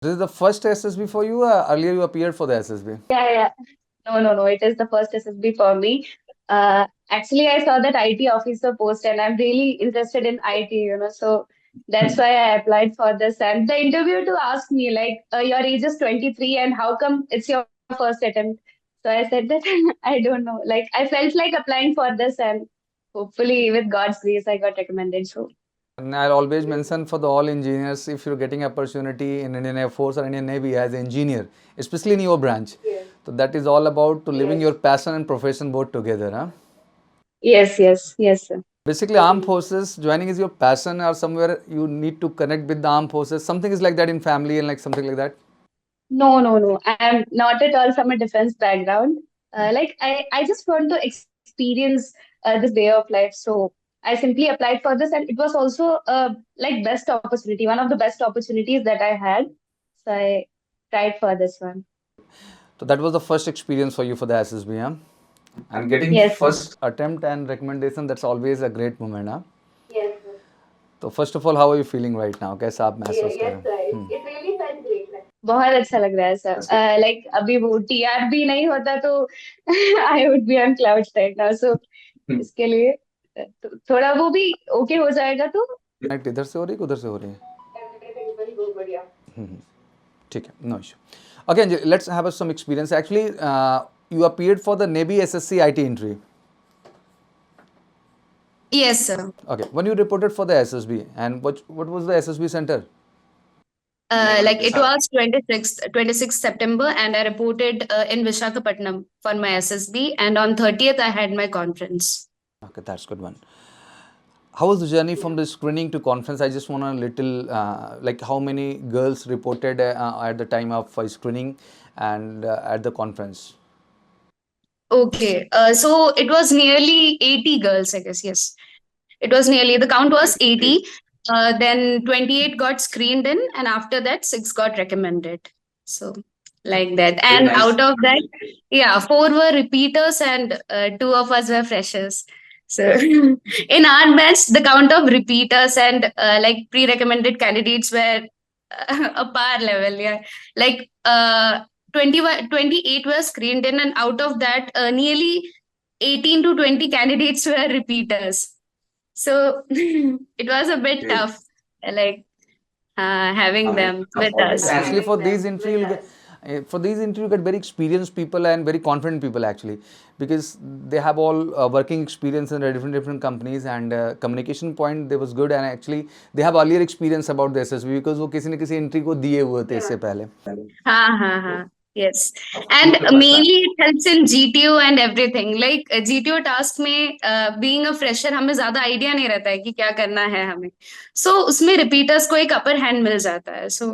This is the first SSB for you. Earlier you appeared for the SSB. Yeah. No. It is the first SSB for me. Actually, I saw that IT officer post, and I'm really interested in IT. So that's why I applied for this. And the interviewer asked me, like, your age is 23, and how come it's your first attempt? So I said that I don't know. Like, I felt like applying for this, and hopefully, with God's grace, I got recommended. So, And I'll always mention for the all engineers, if you're getting opportunity in Indian Air Force or Indian Navy as an engineer, especially in your branch, yes, so that is all about to living your yes, passion and profession both together. Huh? yes, sir. Basically, armed forces joining is your passion, or somewhere you need to connect with the armed forces. Something is like that in family and like something like that. No. I'm not at all from a defense background. Like I just want to experience this way of life. So I simply applied for this, and it was also like best opportunity, one of the best opportunities that I had. So I tried for this one. So that was the first experience for you for the SSB, huh? And getting Yes, sir. first attempt and recommendation, that's always a great moment, huh? Yes, sir. तो first of all how are you feeling right now, कैसा आप महसूस कर रहे Yes, हो? right. It really felt great. बहुत अच्छा लग रहा है सर लाइक अभी वो टीआर भी नहीं होता तो I would be on clouds right now so इसके लिए थोड़ा वो भी ओके हो जाएगा तो कनेक्ट इधर से हो रही है कि उधर से हो रही है? everything will go बढ़िया ठीक है, no issue. Okay, let's have some experience. Actually, you appeared for the Navy SSC IT entry. Yes, sir. Okay, when you reported for the SSB, and what was the SSB center? Like it was 26th September, and I reported in Visakhapatnam for my SSB, and on 30th I had my conference. Okay, that's good one. How was the journey from the screening to conference? I just want a little, like how many girls reported at the time of screening and at the conference? Okay, so it was nearly 80 girls, I guess. Yes, it was nearly, the count was 80. Then 28 got screened in, and after that, 6 got recommended. So, like that. Very And nice. out of that, yeah, 4 were repeaters, and 2 of us were freshers. So, in our batch, the count of repeaters and like pre recommended candidates were a par level. Yeah. Like 28 were screened in, and out of that, nearly 18 to 20 candidates were repeaters. So it was a bit tough, like having them with us. Actually, for these interview, for these interview, you get very experienced people and very confident people actually, because they have all working experience in different companies, and communication point they was good, and actually they have earlier experience about the SSB because वो किसी न किसी entry को दिए हुए थे इससे पहले. हाँ. Yes. And mainly it helps in GTO and everything. Like GTO task में being a fresher हमें ज्यादा idea नहीं रहता है कि क्या करना है हमें. So उसमें repeaters को एक upper hand मिल जाता है. So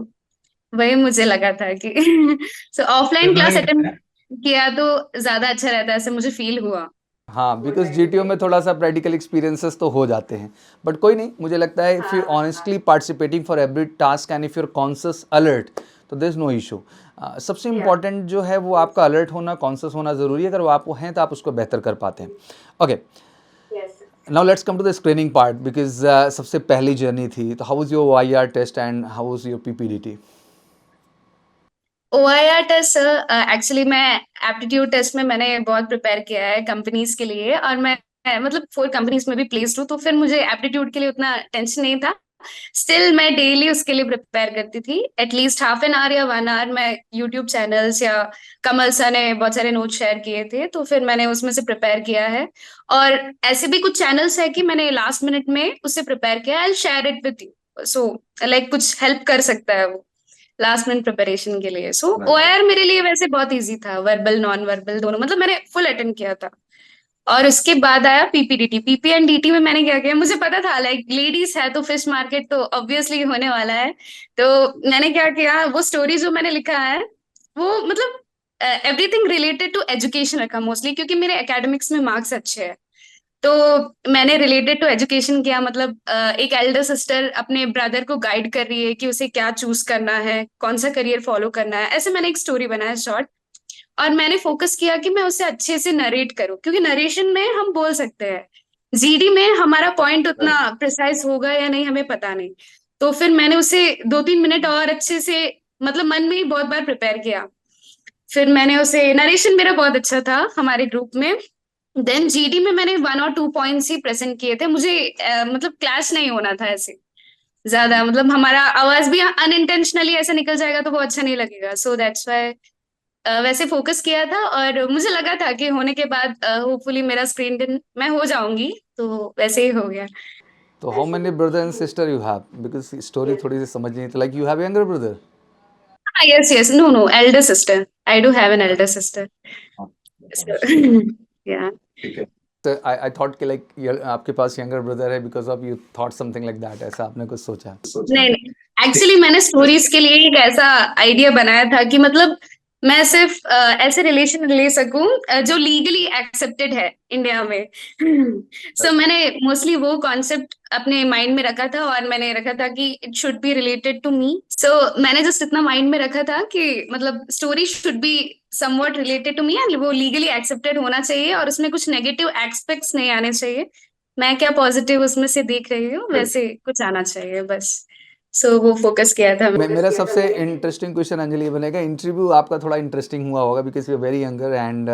वही मुझे लगा था कि so offline class attend किया तो ज्यादा अच्छा रहता है, ऐसे मुझे फील हुआ. हाँ, बिकॉज जीटीओ में थोड़ा सा प्रैक्टिकल एक्सपीरियंसेस तो हो जाते हैं, बट कोई नहीं, मुझे लगता है if you honestly participating for every task and if you're conscious alert, तो देयर इज नो इशू. सबसे इम्पॉर्टेंट जो है वो आपका अलर्ट होना, कॉन्शियस होना ज़रूरी है. अगर वो आप वो हैं तो आप उसको बेहतर कर पाते हैं. Okay, now let's come to the screening part, because सबसे पहली जर्नी थी. तो how was your OIR test and how was your PPDT? OIR test actually मैं एप्टीट्यूड टेस्ट में मैंने बहुत प्रिपेयर किया है कंपनीज के लिए, और मैं मतलब 4 कंपनीज में भी प्लेस्ड हूँ, तो फिर मुझे एप्टीट्यूड के लिए उतना टेंशन नहीं था. स्टिल मैं डेली उसके लिए प्रिपेयर करती थी, एटलीस्ट हाफ एन आवर या 1 आवर. मैं यूट्यूब चैनल्स या कमल सर ने बहुत सारे नोट शेयर किए थे, तो फिर मैंने उसमें से प्रिपेयर किया है. और ऐसे भी कुछ चैनल्स है कि मैंने लास्ट मिनट में उससे प्रिपेयर किया. I share it with you, so like कुछ हेल्प कर सकता है वो लास्ट मिनट प्रिपरेशन के लिए. सो OIR मेरे लिए वैसे बहुत इजी था, वर्बल नॉन वर्बल दोनों, मतलब मैंने फुल अटेंड किया था. और उसके बाद आया PPDT. PP एंड DT में मैंने क्या किया, मुझे पता था लाइक लेडीज है तो फिश मार्केट तो ऑब्वियसली होने वाला है. तो मैंने क्या किया, वो स्टोरी जो मैंने लिखा है वो मतलब एवरीथिंग रिलेटेड टू एजुकेशन रखा मोस्टली, क्योंकि मेरे एकेडमिक्स में मार्क्स अच्छे हैं. तो मैंने रिलेटेड टू एजुकेशन किया, मतलब एक एल्डर सिस्टर अपने ब्रदर को गाइड कर रही है कि उसे क्या चूज करना है, कौन सा करियर फॉलो करना है, ऐसे मैंने एक स्टोरी बनाया शॉर्ट. और मैंने फोकस किया कि मैं उसे अच्छे से नरेट करूं, क्योंकि नरेशन में हम बोल सकते हैं, जीडी में हमारा पॉइंट उतना प्रिसाइज होगा या नहीं हमें पता नहीं. तो फिर मैंने उसे 2-3 मिनट और अच्छे से मतलब मन में ही बहुत बार प्रिपेयर किया। फिर मैंने उसे, नरेशन मेरा बहुत अच्छा था हमारे ग्रुप में। देन जीडी में मैंने 1 और 2 पॉइंट्स ही प्रेजेंट किए थे। मुझे मतलब क्लैश नहीं होना था ऐसे ज्यादा, मतलब हमारा आवाज भी अनइंटेंशनली ऐसे निकल जाएगा तो वो अच्छा नहीं लगेगा। सो दैट्स व्हाई वैसे फोकस किया था, और मुझे लगा था कि होने के बाद होपफुली मेरा स्क्रीन दिन मैं हो जाऊंगी, तो वैसे ही हो गया। तो how many brother and sister you have, because story थोड़ी सी समझ नहीं, तो like you have younger brother? Yes yes, no no, elder sister, I do have an elder sister. या तो आई थॉट कि लाइक आपके पास यंगर ब्रदर है because of you thought something like that, ऐसा आपने कुछ सोचा? नहीं नहीं, एक्चुअली मैंने स्टोरीज के लिए एक ऐसा आइडिया बनाया था कि मतलब मैं सिर्फ ऐसे रिलेशन ले सकूं जो लीगली एक्सेप्टेड है इंडिया में। सो मैंने मोस्टली वो कॉन्सेप्ट अपने माइंड में रखा था, और मैंने रखा था कि it should be related to me. So मैंने जस्ट इतना माइंड में रखा था कि मतलब story should be somewhat related to me, and वो लीगली एक्सेप्टेड होना चाहिए, और उसमें कुछ नेगेटिव एस्पेक्ट्स नहीं आने चाहिए। मैं क्या पॉजिटिव उसमें से देख रही हूँ वैसे कुछ आना चाहिए बस। सो वो फोकस किया था मेरा सबसे इंटरेस्टिंग क्वेश्चन अंजलि ये बनेगा, इंटरव्यू आपका थोड़ा इंटरेस्टिंग हुआ होगा because you are very younger, and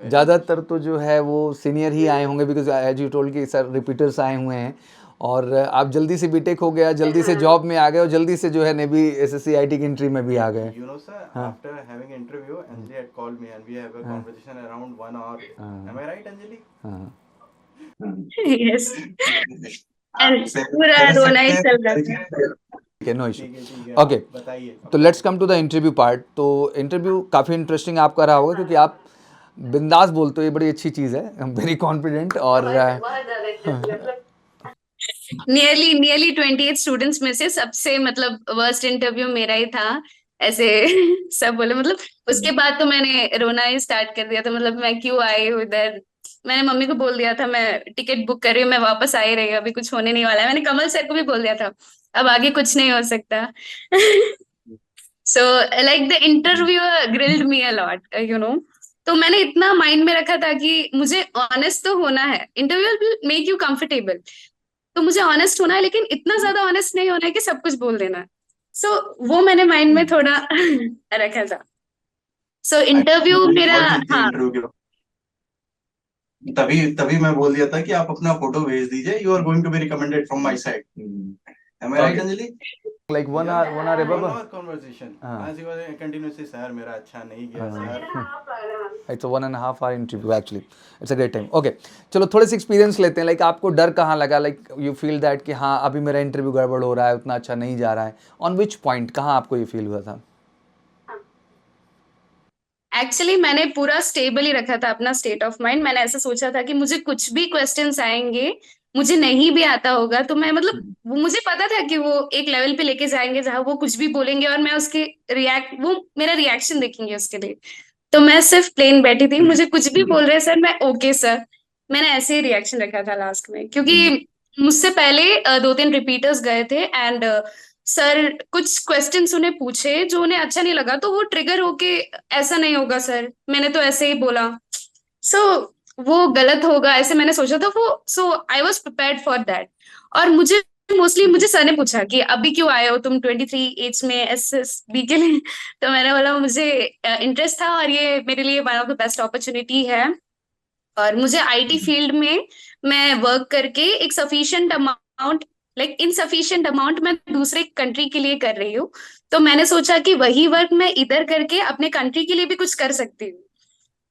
ज़्यादातर तो जो है वो सीनियर ही आए होंगे, बिकॉज एज यू टोल्ड कि सर रिपीटर्स आए हुए हैं, और आप जल्दी से बीटेक हो गया, जल्दी से जॉब में आ गए, और जल्दी से जो है नेवी एसएससी आईटी की एंट्री में भी आ गए। You know, sir, after having interview, Anjali had called me and we have a conversation around 1 hour. Am I right, Anjali? हाँ, यस, एंड पूरा रोना ही चल रहा था। ठीक है, नो इशू। ठीक है, ओके, बताइए। तो let's come to the interview part. तो इंटरव्यू काफ़ी इंटरेस्टिंग आपका रहा होगा, क्योंकि आप बिंदास बोलते हो, ये बड़ी अच्छी चीज़ है, वेरी कॉन्फिडेंट, और नियरली 28 स्टूडेंट्स में से सबसे मतलब वर्स्ट इंटरव्यू मेरा ही था ऐसे। सब बोले, मतलब उसके बाद तो मैंने रोना ही स्टार्ट कर दिया था, मतलब मैं क्यों आई हूँ इधर। मैंने मम्मी को बोल दिया था मैं टिकट बुक कर रही हूँ, मैं वापस आ ही रही हूँ, अभी कुछ होने नहीं वाला है। मैंने कमल सर को भी बोल दिया था अब आगे कुछ नहीं हो सकता। So like the interview grilled me a lot, you know. तो मैंने इतना माइंड में रखा था कि मुझे ऑनेस्ट तो होना है, interview will make you comfortable, तो मुझे ऑनेस्ट होना है, लेकिन इतना ज्यादा ऑनेस्ट नहीं होना है कि सब कुछ बोल देना है। सो वो मैंने माइंड में थोड़ा रखा था। सो इंटरव्यू मेरा, हाँ इंटरव्यू तभी तभी मैं बोल दिया था कि आप अपना फोटो भेज दीजिए, you are going to be recommended from my side. Am I right, Anjali? लाइक 1 hour above? 1 hour conversation. She was continuously, sir, मेरा अच्छा नहीं गया, sir. It's 1.5 hour interview, actually it's a great time. Okay, चलो थोड़े से experience लेते हैं। लाइक आपको डर कहाँ लगा, लाइक यू फील दैट कि हाँ अभी मेरा इंटरव्यू गड़बड़ हो रहा है, उतना अच्छा नहीं जा रहा है, ऑन विच पॉइंट, कहाँ आपको ये फील हुआ था? एक्चुअली मैंने पूरा स्टेबल ही रखा था अपना स्टेट ऑफ माइंड। मैंने ऐसा सोचा था कि मुझे कुछ भी क्वेश्चंस आएंगे, मुझे नहीं भी आता होगा तो मैं मतलब वो मुझे पता था कि वो एक लेवल पे लेके जाएंगे जहां वो कुछ भी बोलेंगे और मैं उसके वो मेरा रिएक्शन देखेंगे उसके लिए। तो मैं सिर्फ प्लेन बैठी थी, मुझे कुछ भी बोल रहे सर मैं ओके सर, मैंने ऐसे ही रिएक्शन रखा था लास्ट में। क्योंकि मुझसे पहले 2-3 रिपीटर्स गए थे, एंड सर कुछ क्वेश्चंस उन्हें पूछे जो उन्हें अच्छा नहीं लगा, तो वो ट्रिगर होके ऐसा नहीं होगा सर, मैंने तो ऐसे ही बोला, सो वो गलत होगा ऐसे मैंने सोचा था वो। So I was prepared for that. और मुझे सर ने पूछा कि अभी क्यों आए हो तुम 23 एज में एसएसबी के लिए। तो मैंने बोला मुझे इंटरेस्ट था और ये मेरे लिए one of the best opportunity है, और मुझे आईटी फील्ड में मैं वर्क करके एक sufficient amount, like insufficient amount मैं दूसरे कंट्री के लिए कर रही हूँ। तो मैंने सोचा कि वही वर्क मैं इधर करके अपने कंट्री के लिए भी कुछ कर सकती हूँ।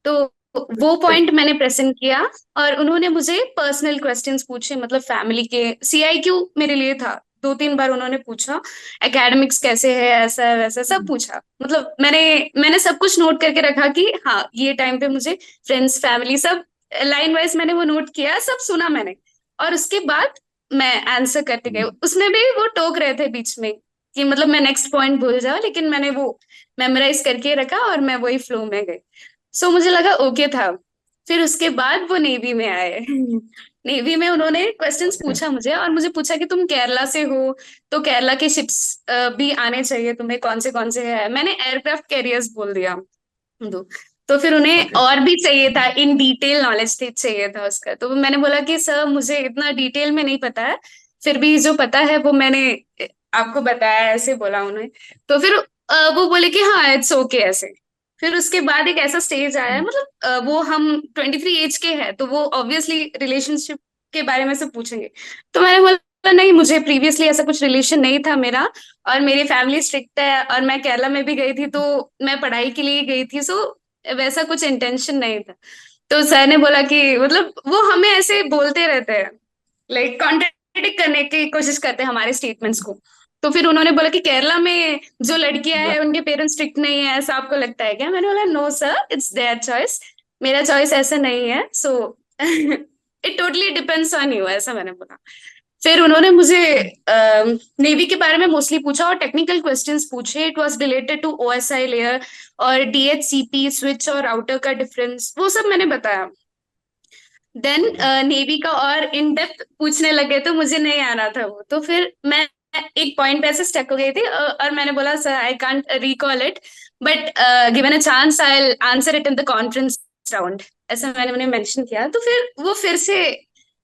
तो वो पॉइंट मैंने प्रेजेंट किया, और उन्होंने मुझे पर्सनल क्वेश्चंस पूछे, मतलब फैमिली के, सीआईक्यू मेरे लिए था, 2-3 बार उन्होंने पूछा एकेडमिक्स कैसे है, ऐसा है वैसा सब पूछा। मतलब मैंने सब कुछ नोट करके रखा कि हाँ ये टाइम पे मुझे फ्रेंड्स फैमिली सब लाइन वाइज मैंने वो नोट किया, सब सुना मैंने, और उसके बाद मैं आंसर करते गई। उसमें भी वो टोक रहे थे बीच में कि मतलब मैं नेक्स्ट पॉइंट भूल जाऊं, लेकिन मैंने वो मेमोराइज करके रखा और मैं वही फ्लो में गई। सो मुझे लगा ओके था। फिर उसके बाद वो नेवी में आए। नेवी में उन्होंने क्वेश्चंस पूछा मुझे, और मुझे पूछा कि तुम केरला से हो तो केरला के शिप्स भी आने चाहिए तुम्हें, कौन से है। मैंने एयरक्राफ्ट कैरियर्स बोल दिया। दो तो फिर उन्हें और भी चाहिए था, इन डिटेल नॉलेज चाहिए था उसका। तो मैंने बोला कि सर मुझे इतना डिटेल में नहीं पता है, फिर भी जो पता है वो मैंने आपको बताया, ऐसे बोला उन्हें। तो फिर वो बोले कि हाँ इट्स ओके ऐसे। फिर उसके बाद एक ऐसा स्टेज आया, मतलब वो हम 23 एज के हैं, तो वो ऑब्वियसली रिलेशनशिप के बारे में से पूछेंगे। तो मैंने बोला नहीं, मुझे प्रीवियसली ऐसा कुछ रिलेशन नहीं था मेरा, और मेरी फैमिली स्ट्रिक्ट है, और मैं केरला में भी गई थी तो मैं पढ़ाई के लिए गई थी, सो वैसा कुछ इंटेंशन नहीं था। तो सर ने बोला कि मतलब वो हमें ऐसे बोलते रहते हैं, लाइक कॉन्ट्रडिक्ट करने की कोशिश करते हैं हमारे स्टेटमेंट्स को। तो फिर उन्होंने बोला कि केरला में जो लड़कियां हैं उनके पेरेंट्स स्ट्रिक्ट नहीं है, ऐसा आपको लगता है क्या? मैंने बोला no sir, it's their choice, मेरा चॉइस ऐसा नहीं है, so it totally depends on you, ऐसा मैंने बोला। फिर उन्होंने मुझे नेवी के बारे में मोस्टली पूछा और टेक्निकल क्वेश्चंस पूछे। It was related to OSI layer और डीएचसीपी स्विच और राउटर का डिफरेंस, वो सब मैंने बताया। देन नेवी का और इन डेप्थ पूछने लगे तो मुझे नहीं आना था वो, तो फिर मैं एक पॉइंट पे ऐसे स्टक हो गई थी, और मैंने बोला sir I can't recall it, but given a chance I will answer it in the conference round, ऐसा मैंने उन्हें मेंशन किया। तो फिर वो फिर से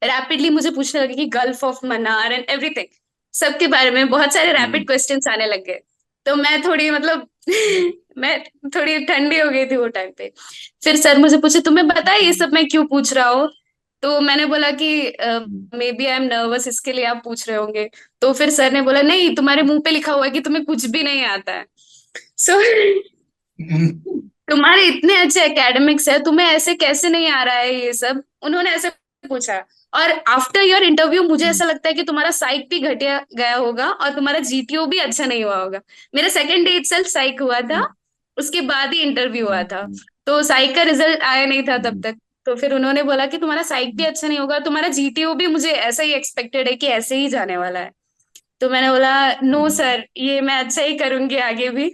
रैपिडली मुझे पूछने लगे कि gulf of Mannar and everything, सबके बारे में बहुत सारे रैपिड क्वेश्चंस आने लग गए। तो मैं थोड़ी मतलब मैं थोड़ी ठंडी हो गई थी वो टाइम पे। फिर सर मुझे पूछे तुम्हें पता है ये सब मैं क्यों पूछ रहा हूँ? तो मैंने बोला कि maybe I am nervous, इसके लिए आप पूछ रहे होंगे। तो फिर सर ने बोला नहीं, तुम्हारे मुंह पे लिखा हुआ है कि तुम्हें कुछ भी नहीं आता है, सो तुम्हारे इतने अच्छे एकेडमिक्स है, तुम्हें ऐसे कैसे नहीं आ रहा है ये सब, उन्होंने ऐसे पूछा। और आफ्टर योर इंटरव्यू मुझे ऐसा लगता है कि तुम्हारा साइक भी घटिया गया होगा और तुम्हारा जीटीओ भी अच्छा नहीं हुआ होगा। मेरा सेकेंड डे इटसेल्फ साइक हुआ था, उसके बाद ही इंटरव्यू हुआ था, तो साइक का रिजल्ट आया नहीं था तब तक। तो फिर उन्होंने बोला कि तुम्हारा साइक भी अच्छा नहीं होगा, तुम्हारा जीटीओ भी मुझे ऐसा ही एक्सपेक्टेड है कि ऐसे ही जाने वाला है। तो मैंने बोला नो सर, ये मैं अच्छा ही करूंगी आगे भी।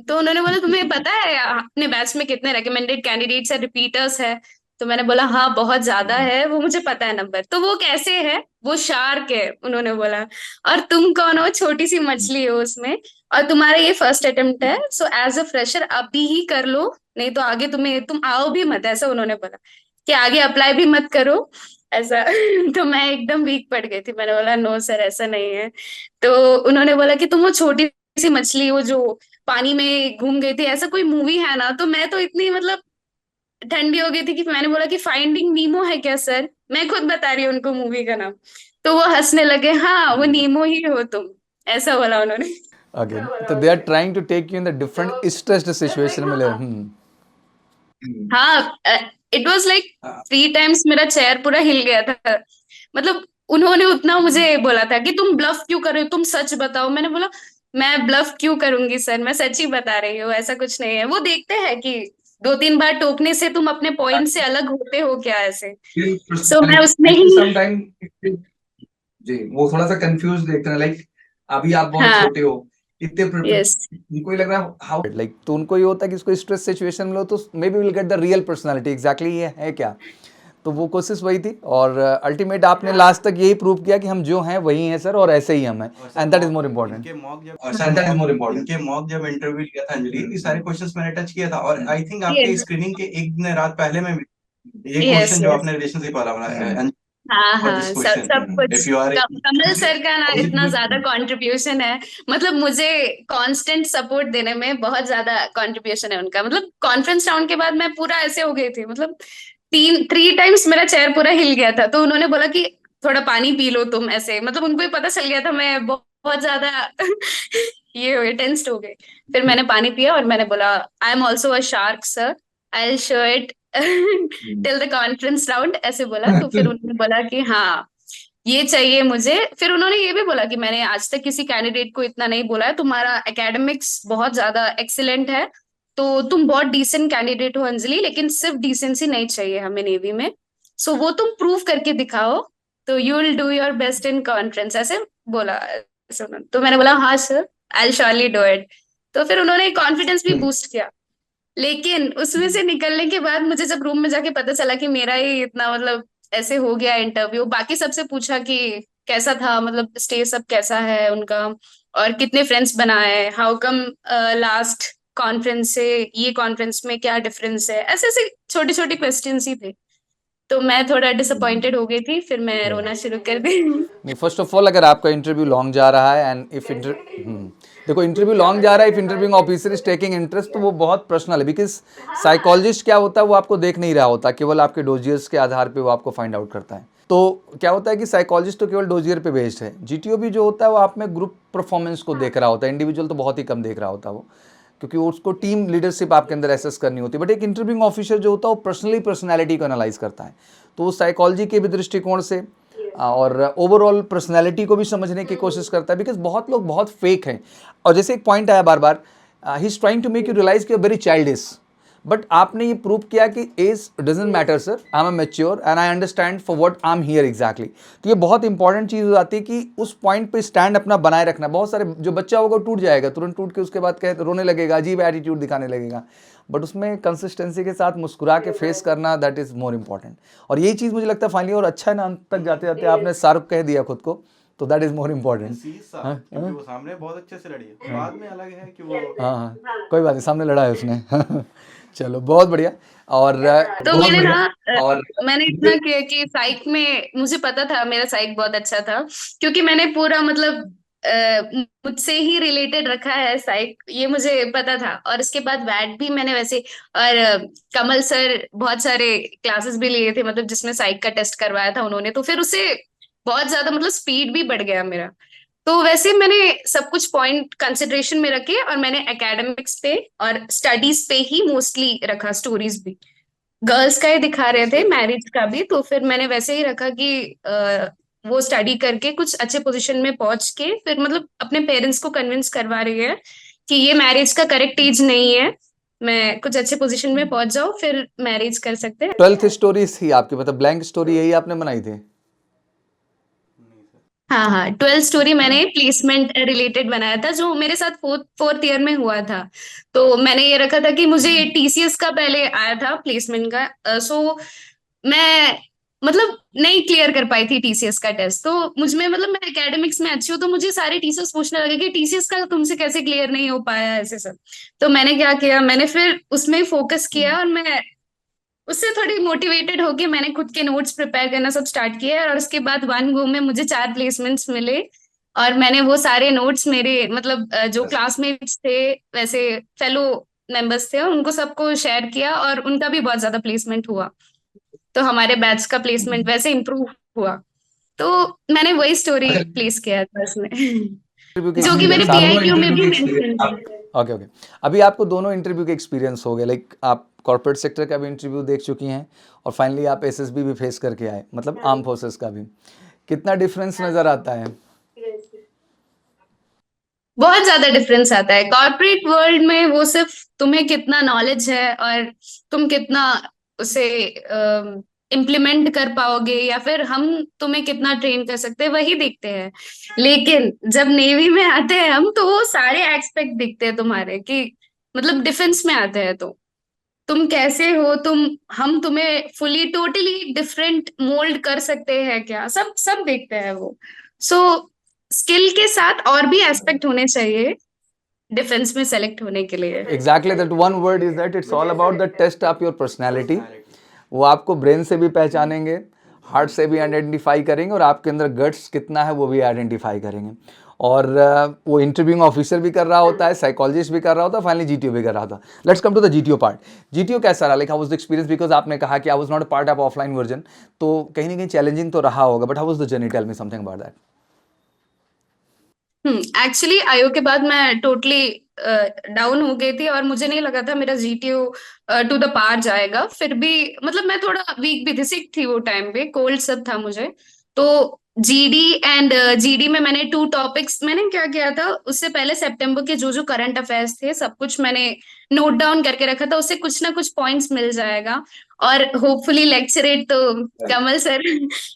तो उन्होंने बोला तुम्हें पता है अपने बैच में कितने रिकमेंडेड कैंडिडेट्स है, रिपीटर्स है? तो मैंने बोला हाँ बहुत ज्यादा है, वो मुझे पता है नंबर। तो वो कैसे है? वो शार्क है, उन्होंने बोला, और तुम कौन हो? छोटी सी मछली हो उसमें, और तुम्हारा ये फर्स्ट अटेम्प्ट है, सो एज अ फ्रेशर अभी ही कर लो, नहीं तो आगे तुम आओ भी मत, ऐसा उन्होंने बोला कि आगे अप्लाई भी मत करो ऐसा। तो मैं एकदम वीक पड़ गई थी, मैंने बोला नो सर ऐसा नहीं है। तो उन्होंने बोला कि तुम वो छोटी सी मछली हो जो पानी में घूम गई थी, ऐसा कोई मूवी है ना? तो मैं तो इतनी मतलब ठंडी हो गई थी कि मैंने बोला कि फाइंडिंग नीमो है क्या सर? मैं खुद बता रही हूँ उनको मूवी का नाम। तो वो हंसने लगे, हाँ वो नीमो ही हो तुम, ऐसा बोला उन्होंने। अगेन तो they are trying to take you in the different stressed situation में ले हाँ, इट वाज लाइक 3 टाइम्स मेरा चेयर पूरा हिल गया था। मतलब उन्होंने उतना मुझे बोला था कि तुम ब्लफ क्यों कर रहे हो, तुम सच बताओ। मैंने बोला मैं ब्लफ क्यों करूंगी सर, मैं सच ही बता रही हूँ, ऐसा कुछ नहीं है। वो देखते हैं कि 2-3 बार टोकने से तुम अपने पॉइंट से अलग होते हो क्या, ऐसे। सो मैं उसमें ही समटाइम जी वो थोड़ा सा कंफ्यूज देखते हैं लाइक अभी आप बहुत हाँ छोटे हो इतने यस उनको ही लग रहा है हाउ लाइक तो उनको ये होता है कि इसको स्ट्रेस सिचुएशन में लो तो may be will get the real personality exactly ये है क्या। तो वो कोशिश वही थी और अल्टीमेट आपने लास्ट तक यही प्रूव किया कि हम जो हैं वही हैं सर, और ऐसे ही हम हैं, and that is more important. इनके मॉक जब And that is more important. इनके मॉक जब इंटरव्यू लिया था अंजलि, ये सारे क्वेश्चंस मैंने टच किया था, और आई थिंक आपके यस स्क्रीनिंग के एक दिन रात पहले में भी ये यस क्वेश्चन जो यस आपने रिलेशनशिप वाला बनाया है, हाँ और हाँ, दिस सब क्वेश्चन सब कुछ if you are Kamal sir का ना इतना ज्यादा कंट्रीब्यूशन है, मतलब मुझे कांस्टेंट सपोर्ट देने में बहुत ज्यादा कंट्रीब्यूशन है उनका। मतलब कॉन्फ्रेंस राउंड के बाद मैं पूरा ऐसे हो गई थी, मतलब 3 टाइम्स मेरा चेयर पूरा हिल गया था। तो उन्होंने बोला कि थोड़ा पानी पी लो तुम, ऐसे मतलब उनको ही पता चल गया था मैं बहुत ज्यादा ये हो गई, टेंस्ड हो गई। फिर मैंने पानी पिया और मैंने बोला I am also a shark sir, I will show it till the conference round, ऐसे बोला। तो फिर उन्होंने बोला कि हाँ ये चाहिए मुझे। फिर उन्होंने ये भी बोला कि मैंने आज तक किसी कैंडिडेट को इतना नहीं बोला है, तुम्हारा एकेडमिक्स बहुत ज्यादा एक्सीलेंट है, तो तुम बहुत डिसेंट कैंडिडेट हो अंजलि, लेकिन सिर्फ डिसेंसी नहीं चाहिए हमें नेवी में, सो वो तुम प्रूव करके दिखाओ, तो you will do your best in conference, ऐसे बोला। तो मैंने बोला हाँ sir I will surely do it. तो फिर उन्होंने कॉन्फिडेंस भी बूस्ट किया। लेकिन उसमें से निकलने के बाद मुझे जब रूम में जाके पता चला कि मेरा ही इतना मतलब ऐसे हो गया इंटरव्यू, बाकी सबसे पूछा कि कैसा था, मतलब स्टे सब कैसा है उनका, और कितने फ्रेंड्स बनाए, हाउ कम लास्ट कॉन्फ्रेंस से ये कॉन्फ्रेंस में क्या डिफरेंस है, ऐसे ऐसे छोटे छोटे क्वेश्चंस ही थे। तो मैं थोड़ा डिसअपॉइंटेड हो गई थी, फिर मैं रोना शुरू कर दी। नहीं, फर्स्ट ऑफ ऑल अगर आपका इंटरव्यू लॉन्ग जा रहा है एंड इफ देखो इंटरव्यू लॉन्ग जा रहा है, if interviewing officer is taking interest तो वो बहुत पर्सनल है, बिकॉज साइकोलॉजिस्ट क्या होता है वो आपको देख नहीं रहा होता, केवल आपके डोजियर्स के आधार पे वो आपको फाइंड आउट करता है। तो क्या होता है कि साइकोलॉजिस्ट तो केवल डोजियर पे बेस्ड है, जीटीओ भी जो होता है वो आप में ग्रुप परफॉर्मेंस को देख रहा होता है, इंडिविजुअल तो बहुत ही कम देख रहा होता है वो, क्योंकि उसको टीम लीडरशिप आपके अंदर एसेस करनी होती है। बट एक इंटरव्यूइंग ऑफिसर जो होता है वो पर्सनली पर्सनैलिटी को एनालाइज करता है, तो वो साइकोलॉजी के भी दृष्टिकोण से और ओवरऑल पर्सनैलिटी को भी समझने की कोशिश करता है, बिकॉज बहुत लोग बहुत फेक हैं। और जैसे एक पॉइंट आया बार बार, he is trying to make you realise कि वेरी चाइल्डिश, बट आपने ये प्रूव किया कि age doesn't matter sir, I am a mature and I understand for what I am here exactly. तो ये बहुत इंपॉर्टेंट चीज़ हो जाती है कि उस पॉइंट पे स्टैंड अपना बनाए रखना। बहुत सारे जो बच्चा होगा टूट जाएगा, तुरंत टूट के उसके बाद रोने लगेगा, अजीब एटीट्यूड दिखाने लगेगा, बट उसमें कंसिस्टेंसी के साथ मुस्कुरा के फेस करना, दैट इज़ मोर इंपॉर्टेंट। और यही चीज़ मुझे लगता है फाइनली, और अच्छा है ना, अंत तक जाते जाते आपने शाहरुख कह दिया खुद को, तो दैट इज़ मोर इम्पॉर्टेंट। क्योंकि वो सामने बहुत अच्छे से लड़ी है, बाद में अलग है कि वो हाँ, कोई बात नहीं, सामने लड़ा है उसने। चलो बहुत बढ़िया। और तो बहुत मैंने बढ़िया। ना और मैंने इतना किया कि साइक में मुझे पता था मेरा साइक बहुत अच्छा था, क्योंकि मैंने पूरा मतलब मुझसे ही रिलेटेड रखा है साइक, ये मुझे पता था। और इसके बाद वैट भी मैंने वैसे, और कमल सर बहुत सारे क्लासेस भी लिए थे, मतलब जिसमें साइक का टेस्ट करवाया था उन्होंने, तो फिर उससे बहुत ज्यादा मतलब स्पीड भी बढ़ गया मेरा। तो वैसे मैंने सब कुछ पॉइंट कंसिडरेशन में रखे, और मैंने एकेडमिक्स पे और स्टडीज पे ही मोस्टली रखा। स्टोरीज भी गर्ल्स का ही दिखा रहे थे, मैरिज का भी, तो फिर मैंने वैसे ही रखा कि वो स्टडी करके कुछ अच्छे पोजीशन में पहुंच के फिर मतलब अपने पेरेंट्स को कन्विंस करवा रही है कि ये मैरिज का करेक्ट एज नहीं है, मैं कुछ अच्छे पोजीशन में पहुंच जाऊं फिर मैरिज कर सकते हैं। 12th स्टोरीज थी आपकी, मतलब ब्लैंक स्टोरी यही आपने बनाई थी? हाँ हाँ, 12 स्टोरी मैंने प्लेसमेंट रिलेटेड बनाया था, जो मेरे साथ फोर्थ ईयर में हुआ था। तो मैंने ये रखा था कि मुझे टीसीएस का पहले आया था प्लेसमेंट का, सो मैं मतलब नहीं क्लियर कर पाई थी टीसीएस का टेस्ट। तो मुझ में मतलब मैं एकेडमिक्स में अच्छी हूँ, तो मुझे सारे टीचर्स पूछने लगे कि टीसीएस का तुमसे कैसे क्लियर नहीं हो पाया, ऐसे सब। तो मैंने क्या किया, मैंने फिर उसमें फोकस किया, और मैं उससे थोड़ी मोटिवेटेड होके मैंने खुद के नोट्स प्रिपेयर करना सब स्टार्ट किया। और उसके बाद वन गो में मुझे 4 प्लेसमेंट्स मिले, और मैंने वो सारे नोट्स मेरे मतलब जो क्लासमेट्स थे, वैसे फेलो मेंबर्स थे, उनको सबको शेयर किया, और उनका भी बहुत ज्यादा प्लेसमेंट हुआ। तो हमारे बैच का प्लेसमेंट वैसे इम्प्रूव हुआ। तो मैंने वही स्टोरी अच्छा, प्लेस किया था उसमें, इंटरव्यू के जो कि मैंने एक्सपीरियंस दोनों पीआईक्यू में इंटरव्यू भी के मेंशन एक्सपीरियंस किया। ओके ओके, अभी आपको दोनों इंटरव्यू के एक्सपीरियंस हो गए, लाइक आप कॉर्पोरेट सेक्टर का भी इंटरव्यू देख चुकी हैं और फाइनली आप एसएसबी भी फेस करके आए, मतलब आर्म फोर्सेस का भी। कितना डिफरेंस नज़र आता है? बहुत ज्यादा डिफरेंस आता है। कॉर्पोरेट वर्ल्ड में वो सिर्फ तुम्हें कितना नॉलेज है और तुम कितना उसे इम्प्लीमेंट कर पाओगे, या फिर हम तुम्हें कितना ट्रेन कर सकते हैं, वही देखते हैं। लेकिन जब नेवी में आते हैं हम, तो वो सारे एस्पेक्ट दिखते हैं तुम्हारे, कि मतलब डिफेंस में आते हैं तो तुम कैसे हो, हम तुम्हें फुली टोटली डिफरेंट मोल्ड कर सकते हैं क्या, सब सब देखते हैं वो। सो स्किल के साथ और भी एस्पेक्ट होने चाहिए डिफेंस में सेलेक्ट होने के लिए। Exactly that one word is that it's all about the test of your personality. वो आपको ब्रेन से भी पहचानेंगे, हार्ट से भी आइडेंटिफाई करेंगे, और आपके अंदर गट्स कितना है वो भी आइडेंटिफाई करेंगे। और वो इंटरव्यूइंग ऑफिसर भी कर रहा होता है, साइकोलॉजिस्ट भी कर रहा होता है, फाइनली जीटीओ भी कर रहा था। Let's come to the GTO part. GTO कैसा रहा, like how was the experience? Because आपने कहा कि I was not a part of offline version, तो कहीं ना कहीं चैलेंजिंग तो रहा होगा, but how was the journey? Tell me something about that. Actually IO के बाद मैं टोटली डाउन हो गई थी, और मुझे नहीं लगा था मेरा जीटीओ टू द पार जाएगा। फिर भी मतलब मैं थोड़ा वीक भी थी, सिक थी वो टाइम पे, कोल्ड सब था मुझे। तो जीडी एंड जीडी में मैंने 2 टॉपिक्स, मैंने क्या किया था उससे पहले सितंबर के जो जो करंट अफेयर्स थे सब कुछ मैंने नोट डाउन करके रखा था, उससे कुछ ना कुछ पॉइंट्स मिल जाएगा। और होपफुली लेक्चरेट तो कमल सर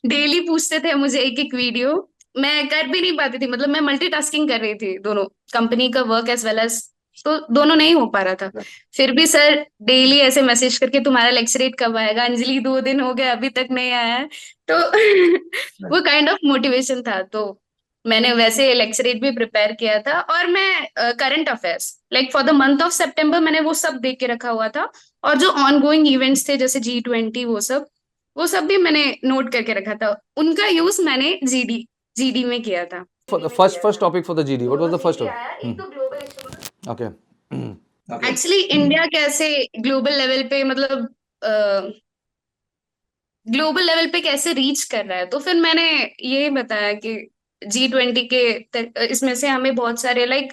डेली पूछते थे मुझे एक एक वीडियो, मैं कर भी नहीं पाती थी, मतलब मैं मल्टीटास्किंग कर रही थी, दोनों कंपनी का वर्क एज वेल एज, तो दोनों नहीं हो पा रहा था। फिर भी सर डेली ऐसे मैसेज करके तुम्हारा लेक्चरेट कब आएगा, अंजलि 2 दिन हो गए अभी तक नहीं आया है। तो वो काइंड ऑफ मोटिवेशन था। तो मैंने वैसे लेक्चरेट भी प्रिपेयर किया था, और मैं current affairs like for the month of सितंबर मैंने वो सब देख के रखा हुआ था। और जो ऑन गोइंग इवेंट्स थे जैसे G20, वो सब भी मैंने नोट करके रखा था। उनका यूज मैंने जीडी में किया था। For the first topic for the GD, what was the first एक topic? तो global Okay. Okay. Actually India कैसे ग्लोबल लेवल पे मतलब ग्लोबल लेवल पे कैसे रीच कर रहा है, तो फिर मैंने ये बताया कि G20 के इसमें से हमें बहुत सारे लाइक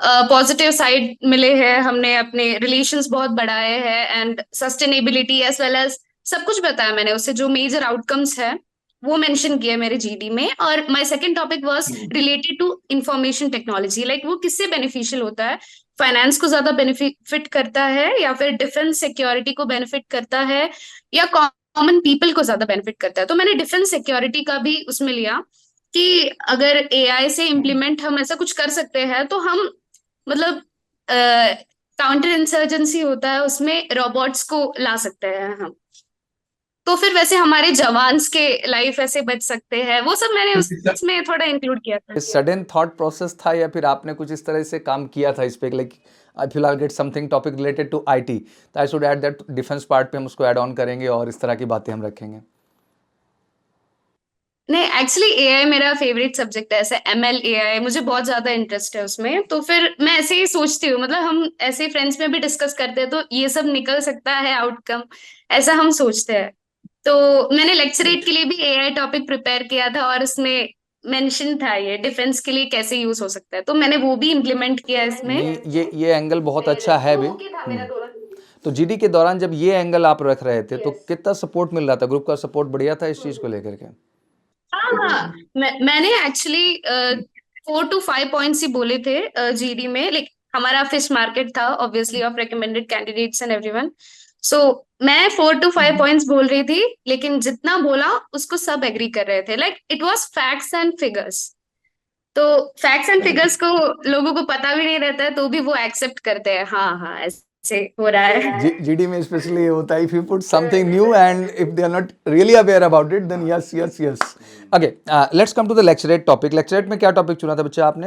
पॉजिटिव साइड मिले हैं, हमने अपने रिलेशंस बहुत बढ़ाए हैं and sustainability as well as सब कुछ बताया मैंने उससे, जो मेजर आउटकम्स है वो मेंशन किया मेरे जीडी में। और my second topic was related to information technology, like वो किससे बेनिफिशियल होता है, फाइनेंस को ज्यादा बेनिफिट करता है या फिर डिफेंस सिक्योरिटी को बेनिफिट करता है या कॉमन पीपल को ज्यादा बेनिफिट करता है। तो मैंने डिफेंस सिक्योरिटी का भी उसमें लिया कि अगर एआई से इम्प्लीमेंट हम ऐसा कुछ कर सकते हैं तो हम मतलब काउंटर इंसर्जेंसी होता है उसमें रोबोट्स को ला सकते हैं हम, तो फिर वैसे हमारे जवान्स के लाइफ ऐसे बच सकते हैं, वो सब मैंने उसमें थोड़ा इंक्लूड किया था। सडन थॉट प्रोसेस था या फिर आपने कुछ इस तरह से काम किया था इस पे, like I feel I get something topic related to IT, तो I should add that defence part पे हम उसको ऐड ऑन करेंगे और इस तरह की बातें हम रखेंगे? नहीं, एक्चुअली एआई मेरा फेवरेट सब्जेक्ट है, ऐसे एमएल एआई मुझे बहुत ज्यादा इंटरेस्ट है उसमें, तो फिर मैं ऐसे ही सोचती हूँ, मतलब हम ऐसे फ्रेंड्स में भी डिस्कस करते हैं तो ये सब निकल सकता है आउटकम, ऐसा हम सोचते हैं। तो मैंने लेक्चरेट के लिए भी एआई टॉपिक प्रिपेयर किया था और उसमें मेंशन था ये डिफेंस के लिए कैसे यूज हो सकता है, तो मैंने वो भी इम्प्लीमेंट किया इसमें। नहीं, ये एंगल बहुत अच्छा है भी। तो जीडी के दौरान जब ये एंगल आप रख रहे थे तो कितना सपोर्ट मिल रहा था, ग्रुप का सपोर्ट बढ़िया था इस चीज को लेकर के? हाँ, मैंने एक्चुअली 4 to 5 पॉइंट्स ही बोले थे जीडी में, लाइक हमारा फिश मार्केट था obviously of recommended candidates and everyone, so मैं 4 to 5 पॉइंट्स बोल रही थी, लेकिन जितना बोला उसको सब एग्री कर रहे थे, like it was facts and figures. तो फैक्ट्स एंड फिगर्स को लोगों को पता भी नहीं रहता है तो भी वो एक्सेप्ट करते हैं, हाँ हाँ ऐसे हो रहा है। जीडी में स्पेशली ये होता है, if you put something new and if they are not really aware about it then yes yes yes. Okay, let's come to the lecturette topic. Lecturette में क्या टॉपिक चुना था बच्चा आपने?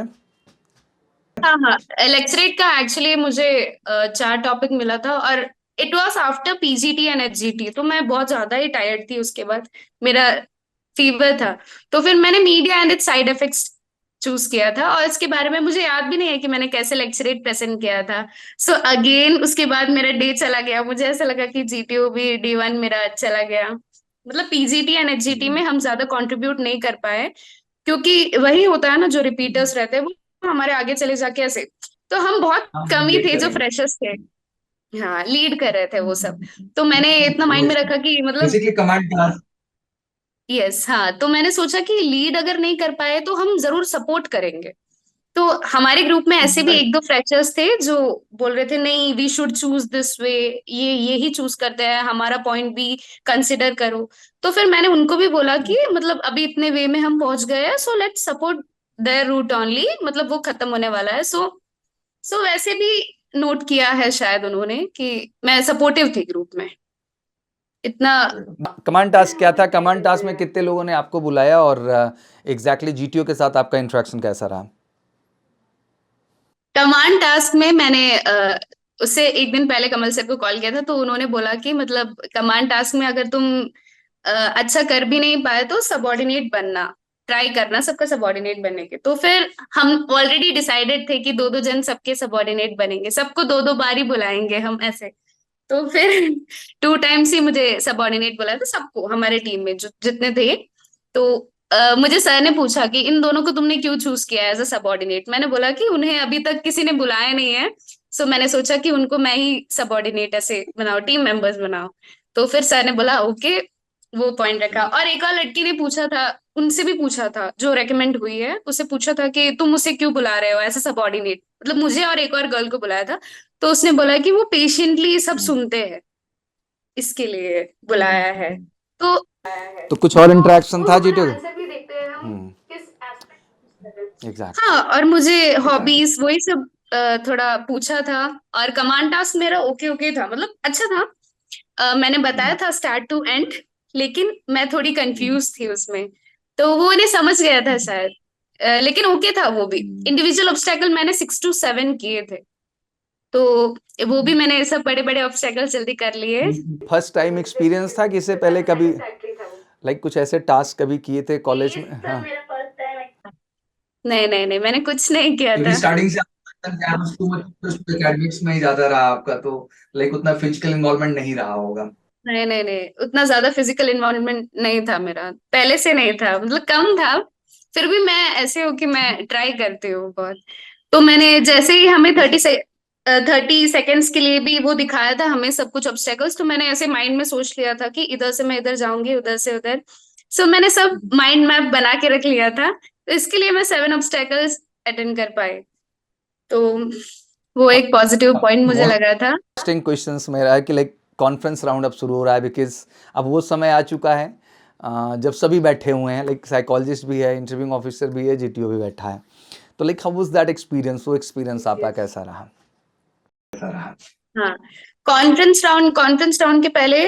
हाँ हाँ, लेक्चरेट का एक्चुअली मुझे 4 टॉपिक मिला था और it was after PGT and HGT, तो मैं बहुत ज्यादा ही टायर्ड थी, उसके बाद मेरा फीवर था, तो फिर मैंने media and it's side effects choose किया था और इसके बारे में मुझे याद भी नहीं है कि मैंने कैसे लेक्चरेट प्रेजेंट किया था। सो अगेन उसके बाद मेरा डे चला गया, मुझे ऐसा लगा कि जीटीओ भी D1 मेरा चला गया, मतलब पीजीटी एंड एचजीटी में हम ज्यादा कंट्रीब्यूट नहीं कर पाए क्योंकि वही होता है ना, जो रिपीटर्स रहते हैं वो हमारे आगे चले जाके ऐसे, तो हम बहुत कम ही थे जो फ्रेशर्स थे, हाँ लीड कर रहे थे वो सब। तो मैंने इतना माइंड में रखा कि मतलब बेसिकली कमांड टास्क। यस, हाँ, तो मैंने सोचा कि लीड अगर नहीं कर पाए तो हम जरूर सपोर्ट करेंगे। तो हमारे ग्रुप में ऐसे भी 1-2 फ्रेशर्स थे जो बोल रहे थे नहीं we should choose this way, ये ही चूज करते हैं, हमारा पॉइंट भी कंसिडर करो। तो फिर मैंने उनको भी बोला कि मतलब अभी इतने वे में हम पहुंच गए हैं, so let's support their route only, मतलब वो खत्म होने वाला है। सो वैसे भी नोट किया है शायद उन्होंने कि मैं सपोर्टिव थी ग्रुप में इतना। कमांड टास्क क्या था? कमांड टास्क में कितने लोगों ने आपको बुलाया और एग्जैक्टली जीटीओ के साथ आपका इंटरेक्शन कैसा रहा? कमांड टास्क में मैंने उससे एक दिन पहले कमल सर को कॉल किया था, तो उन्होंने बोला कि मतलब कमांड टास्क में अगर तुम अच्छा कर भी नहीं पाए तो सबऑर्डिनेट बनना, ट्राई करना सबका सबऑर्डिनेट बनने के। तो फिर हम ऑलरेडी डिसाइडेड थे कि 2-2 जन सबके सबऑर्डिनेट बनेंगे, सबको 2-2 बार ही बुलाएंगे हम ऐसे। तो फिर 2 टाइम्स ही मुझे सबऑर्डिनेट बुलाया था सबको, हमारे टीम में जो जितने थे। तो मुझे सर ने पूछा कि इन दोनों को तुमने क्यों चूज किया एज अ सबऑर्डिनेट, मैंने बोला कि उन्हें अभी तक किसी ने बुलाया नहीं है, सो मैंने सोचा कि उनको मैं ही सबऑर्डिनेट ऐसे बनाओ, टीम मेंबर्स बनाओ। तो फिर सर ने बोला ओके, वो पॉइंट रखा। और एक और लड़की ने पूछा था, उनसे भी पूछा था जो रेकमेंड हुई है, उससे पूछा था कि तुम उसे क्यों बुला रहे हो एज अ सबऑर्डिनेट, मतलब मुझे और एक और गर्ल को बुलाया था। तो उसने बोला कि वो पेशेंटली सब सुनते हैं, इसके लिए बुलाया है। तो कुछ और इंटरेक्शन था जीटीओ? आंसर भी देखते हैं हम किस एस्पेक्ट। एग्जैक्ट। हाँ, और मुझे हॉबीज वही सब थोड़ा पूछा था। और कमांड टास्क मेरा ओके ओके था, मतलब अच्छा था। मैंने बताया था स्टार्ट टू एंड, लेकिन मैं थोड़ी कंफ्यूज थी उसमें, तो वो उन्हें समझ गया था शायद। लेकिन ओके था वो भी। इंडिविजुअल ऑब्स्टेकल मैंने 6 to 7 किए थे, तो वो भी मैंने सब बड़े बड़े ऑब्स्टेकल जल्दी कर लिए। फर्स्ट टाइम एक्सपीरियंस था कि इससे पहले कभी लाइक कुछ ऐसे टास्क कभी किए थे कॉलेज में? हाँ, नहीं नहीं नहीं, मैंने कुछ नहीं किया क्योंकि था। स्टार्टिंग से एकेडमिक्स में ही ज्यादा रहा आपका, तो लाइक उतना फिजिकल इन्वॉल्वमेंट नहीं रहा होगा। नहीं नहीं नहीं, उतना ज्यादा फिजिकल इन्वॉल्वमेंट नहीं था मेरा, पहले से नहीं था, मतलब कम था। फिर भी मैं ऐसे हूँ कि मैं ट्राई करती हूँ बहुत। तो मैंने जैसे ही हमें 30 सेकेंड्स के लिए भी वो दिखाया था हमें सब कुछ ऑब्स्टेकल्स, तो मैंने ऐसे माइंड में सोच लिया था कि इधर से मैं इधर जाऊंगी, उधर से उधर। सो मैंने सब माइंड मैप बना के रख लिया था, तो इसके लिए मैं 7 ऑब्स्टेकल्स अटेंड कर पाई। तो वो एक पॉजिटिव पॉइंट मुझे बहुत लगा था। इंटरेस्टिंग क्वेश्चंस मेरा है कि लाइक कॉन्फ्रेंस राउंड अब शुरू हो रहा है, बिकॉज अब वो समय आ चुका है जब सभी बैठे हुए हैं, लाइक साइकोलॉजिस्ट भी है, इंटरव्यूइंग ऑफिसर भी है, जीटीओ भी बैठा है। तो like how was that experience, वो एक्सपीरियंस आपका कैसा रहा? ऐसा रहा। हाँ, कॉन्फ्रेंस राउंड के पहले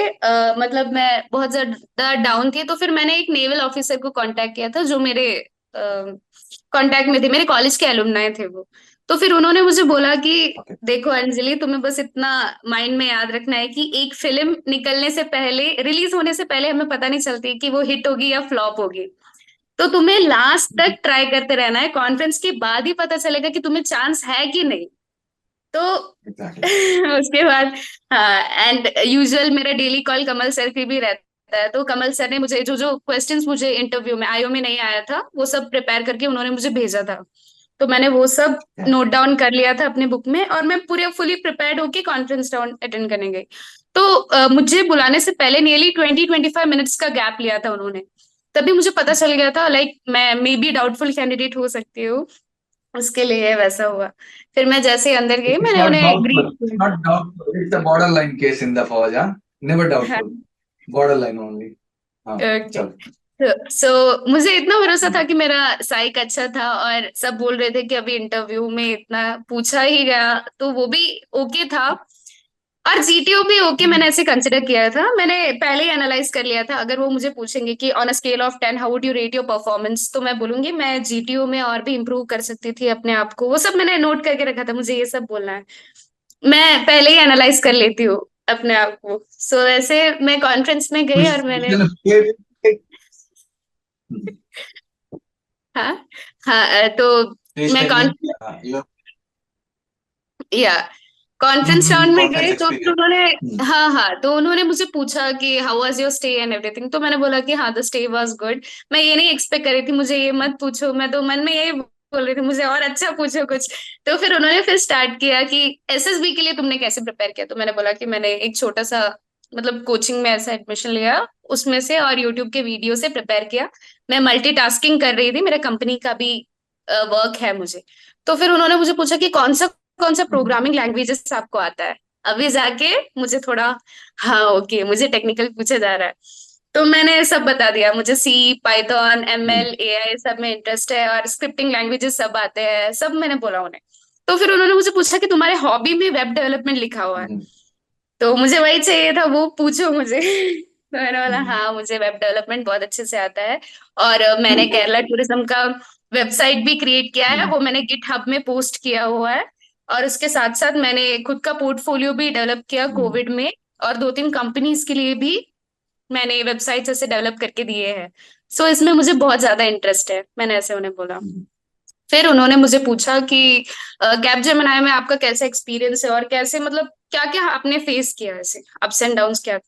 मतलब मैं बहुत ज्यादा डाउन थी, तो फिर मैंने एक नेवल ऑफिसर को कांटेक्ट किया था जो मेरे कांटेक्ट में थे, मेरे कॉलेज के एलुमनाई थे वो। तो फिर उन्होंने मुझे बोला कि Okay. देखो अंजलि, तुम्हें बस इतना माइंड में याद रखना है कि एक फिल्म निकलने से पहले, रिलीज होने से पहले हमें पता नहीं चलती कि वो हिट होगी या फ्लॉप होगी। तो तुम्हें लास्ट तक ट्राई करते रहना है, कॉन्फ्रेंस के बाद ही पता चलेगा कि तुम्हें चांस है कि नहीं। तो Exactly. उसके बाद, हाँ, एंड यूजुअल मेरा डेली कॉल कमल सर की भी रहता है, तो कमल सर ने मुझे जो जो क्वेश्चंस मुझे इंटरव्यू में आईओ में नहीं आया था वो सब प्रिपेयर करके उन्होंने मुझे भेजा था। तो मैंने वो सब Yeah. नोट डाउन कर लिया था अपने बुक में, और मैं पूरे फुली प्रिपेयर्ड होके कॉन्फ्रेंस राउंड अटेंड करने गई। तो मुझे बुलाने से पहले नियरली 20-25 मिनट्स का गैप लिया था उन्होंने। तभी मुझे पता चल गया था लाइक मैं मे बी डाउटफुल कैंडिडेट हो सकती हूँ, उसके लिए वैसा हुआ। फिर मैं जैसे ही अंदर गई It's मैंने not उन्हें doubtful. Greet It's not doubtful. It's a borderline case in the Fauj, huh? Never किया। doubtful. Borderline only. हाँ, ओके। चल। सो मुझे इतना भरोसा था कि मेरा साइक अच्छा था, और सब बोल रहे थे कि अभी इंटरव्यू में इतना पूछा ही गया, तो वो भी ओके था। और जीटीओ भी ओके, मैंने ऐसे कंसिडर किया था, मैंने पहले ही एनालाइज कर लिया था। अगर वो मुझे पूछेंगे कि on a scale of 10 how would you rate your performance, तो मैं बोलूंगी मैं जीटीओ में और भी इम्प्रूव कर सकती थी अपने आप को। वो सब मैंने नोट करके रखा था, मुझे ये सब बोलना है, मैं पहले ही एनालाइज कर लेती हूँ अपने आप को। सो ऐसे मैं कॉन्फ्रेंस में गई और मैंने, हाँ हाँ, तो Please मैं tell me your या कॉन्फ्रेंस राउंड में conference गए, तो फिर experience. उन्होंने, Hmm. हाँ हाँ, तो उन्होंने मुझे पूछा कि how was your stay and everything, तो मैंने बोला कि हाँ द स्टे वाज गुड। मैं ये नहीं एक्सपेक्ट करी थी, मुझे ये मत पूछो, मैं तो मन में यही बोल रही थी मुझे और अच्छा पूछो कुछ। तो फिर उन्होंने फिर स्टार्ट किया कि एसएसबी के लिए तुमने कैसे प्रिपेयर किया, तो मैंने बोला कि मैंने एक छोटा सा मतलब कोचिंग में ऐसा एडमिशन लिया उसमें से, और यूट्यूब के वीडियो से प्रिपेयर किया। मैं मल्टीटास्किंग कर रही थी, मेरा कंपनी का भी वर्क है मुझे। तो फिर उन्होंने मुझे पूछा कि कौन सा प्रोग्रामिंग लैंग्वेजेस आपको आता है। अभी जाके मुझे थोड़ा, हाँ ओके, मुझे टेक्निकल पूछा जा रहा है, तो मैंने सब बता दिया। मुझे सी, पाइथन, Hmm. एमएल, एआई सब में इंटरेस्ट है, और स्क्रिप्टिंग लैंग्वेजेस सब आते हैं, सब मैंने बोला उन्हें। तो फिर उन्होंने मुझे पूछा कि तुम्हारे हॉबी में वेब डेवलपमेंट लिखा हुआ है, Hmm. तो मुझे वही चाहिए था, वो पूछो मुझे। तो मैंने बोला Hmm. हाँ मुझे वेब डेवलपमेंट बहुत अच्छे से आता है। और मैंने केरला टूरिज्म का वेबसाइट भी क्रिएट किया है, Hmm. वो मैंने गिटहब में पोस्ट किया हुआ है। और उसके साथ साथ मैंने खुद का पोर्टफोलियो भी डेवलप किया Hmm. कोविड में, और 2-3 कंपनीज के लिए भी मैंने वेबसाइट्स ऐसे डेवलप करके दिए हैं। सो इसमें मुझे बहुत ज्यादा इंटरेस्ट है, मैंने ऐसे उन्हें बोला। Hmm. फिर उन्होंने मुझे पूछा कि कैपजेमिनाई में आपका कैसा एक्सपीरियंस है, और कैसे मतलब क्या क्या आपने फेस किया, ऐसे अप्स एंड डाउन्स क्या।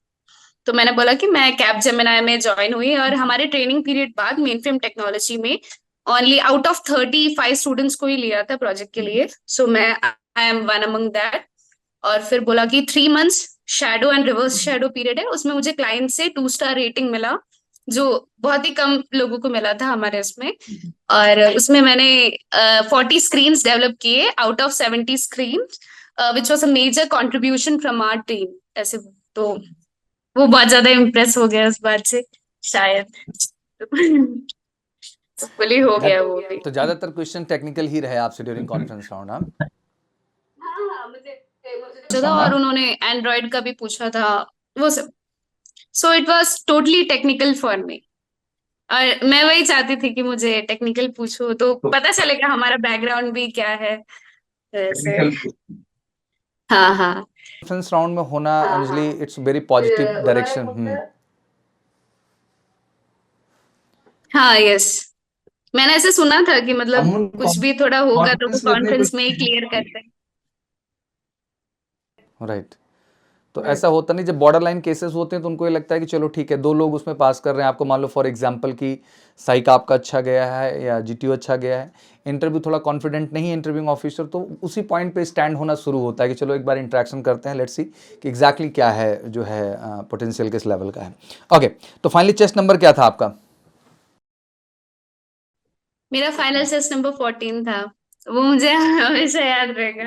तो मैंने बोला कि मैं कैपजेमिनाई में ज्वाइन हुई, और हमारे ट्रेनिंग पीरियड बाद मेन फ्रेम टेक्नोलॉजी में ओनली आउट ऑफ 35 स्टूडेंट्स को ही लिया था प्रोजेक्ट के लिए। सो मैं I am one among that. और फिर बोला कि 3 months shadow and reverse shadow period है, उसमें मुझे क्लाइंट से 2 स्टार रेटिंग मिला, जो बहुत ही कम लोगों को मिला था हमारे इसमें। और उसमें मैंने 40 स्क्रीन्स डेवलप किए out of 70 screen, which was a major contribution from our team ऐसे। तो वो बहुत ज्यादा इम्प्रेस हो गया उस बात से, शायद। तो फुली हो गया वो भी। तो ज़्यादातर क्वेश्चन टेक्निकल ही रहे आपसे ड्यूरिंग कॉन्फ्रेंस राउंड, हाँ? हाँ, मुझे पूछा था, और उन्होंने एंड्रॉइड का भी पूछा था, वो सब। So it was totally technical for me, और मैं वही चाहती थी कि मुझे टेक्निकल पूछो तो तो पता चलेगा हमारा बैकग्राउंड भी क्या है, ऐसे। टेक्निकल हाँ हाँ कॉन्फ्रेंस राउंड में होना हाँ अंजलि, हाँ, इट्स वेरी पॉजिटिव उन्होंने डायरेक्शन। मुझसे, हाँ यस, मैंने ऐसे सुना था कि मतलब अमन कुछ भी थोड़ा होगा तो वो कॉन्फ्रेंस में इतने कॉन्फ्रेंस कुछ में ही क्लियर करते हैं। राइट। तो राइट ऐसा होता नहीं, जब बॉर्डर लाइन केसेस होते हैं तो उनको ये लगता है कि चलो ठीक है, 2 लोग उसमें पास कर रहे हैं, आपको मान लो फॉर एग्जांपल कि साइक आपका अच्छा गया है या जीटीओ अच्छा गया है, इंटरव्यू थोड़ा कॉन्फिडेंट नहीं है इंटरव्यूइंग ऑफिसर, तो उसी पॉइंट पे स्टैंड होना शुरू होता है कि चलो एक बार इंटरेक्शन करते हैं, लेट्स सी कि एग्जैक्टली क्या है जो है पोटेंशियल किस लेवल का है। ओके, तो फाइनली चेस्ट नंबर क्या था आपका? मेरा फाइनल टेस्ट नंबर 14 था। वो मुझे हमेशा याद रहेगा।